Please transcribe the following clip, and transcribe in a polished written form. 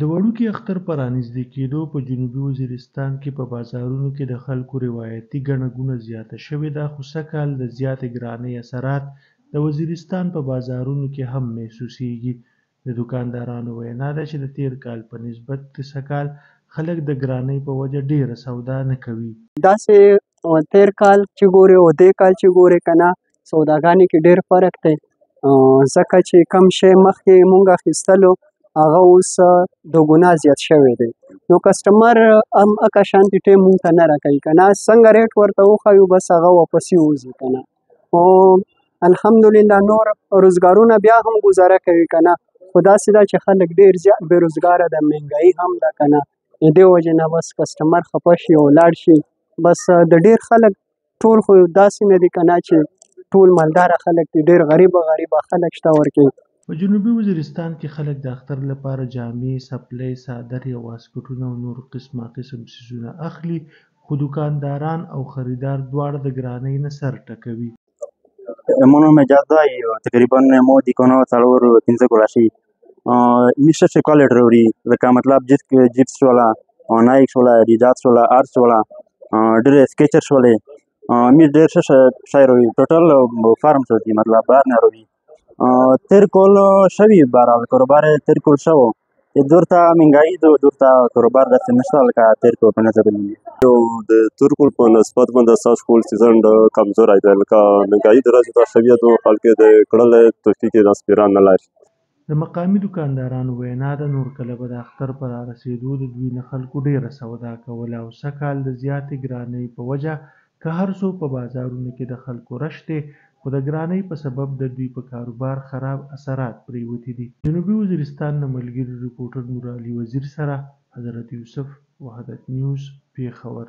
د وړوکي اختر په رانږدې کېدو په جنوبي وزیرستان کې په بازارونو کې د خلکو روایتي ګڼه ګوڼه زیاته شوې ده، خو سږکال د زیاتې ګرانۍ اثرات د وزیرستان په بازارونو کې هم محسوسېږي. د دوکاندارانو وینا ده چې د تېر کال په نسبت سږکال خلک د ګرانۍ په وجه ډېره سودا نه کوي. داسې تېر کال چې ګورې او دې کال چې ګورې که نه، سوداګانې کې ډېر فرق دی، ځکه چې کم شی مخکې مونږ اخیستلو هغه اوس دوګونه زیات شوی دی. نو کسټمر هم هغه شانتې ټیم مونږ ته نه راکوي که نه، څنګه ریټ ورته وښایو بس هغه واپسې وځي که نه. خو الحمدلله نور روزګارونه بیا هم ګزاره کوي که نه، خو داسې ده چې خلک ډېر زیات بېروزګاره ده، مهنګایي هم ده که نه. د دې وجې نه بس کسټمر خفه شي او لاړ شي. بس د ډېر خلک ټول خو داسې نه دي که نه چې ټول مالداره خلک دي، ډېر غریبه خلک شته ورکې. په جنوبي وزیرستان کې خلک د اختر لپاره جامې، څپلۍ، څادر یا واسکټونه او نور قسم څیزونه اخلي، خو دوکانداران او خریدار دواړه د ګرانۍ نه سر ټکوي. Mono mejadai تقریبا مو د کنو څلور 15 ګولا شي میشه چې کوالټ وروړي لکه مطلب جیپس شولا نایک شولا ادیداس شولا ارس شولا ډېر سکیچر شولې می ډېر ښه شی وروړي ټوټل فارم شو دي مطلب بهر نه وروړي تېر کال شوي بهرحال کاروبار تېر کال شو دور ته مهنګایي دور ته کاروبار داسې نشته لکه تېر کال په نظر باندې د تېر کال په نسبت باندې ستاسو کال سیزن ډېر کمزوری دی لکه مهنګایي درجې ته شوې ده خلک د کړلې توفیق یې نسبیران نه لري. د مقامي دوکاندارانو وینا ده نور کله به د اختر په رارسېدو د دوی نه خلکو ډېره سودا کوله او سږکال د زیاتې ګرانۍ په وجه که هر څو په بازارونو کې د خلکو رش دی، خو د ګرانۍ په سبب د دوی په کاروبار خراب اثرات پرېوتي دي. جنوبي وزیرستان نه ملګري رپورټر نورعلي وزیر سره حضرت یوسف، وحدت نیوز، پېښور.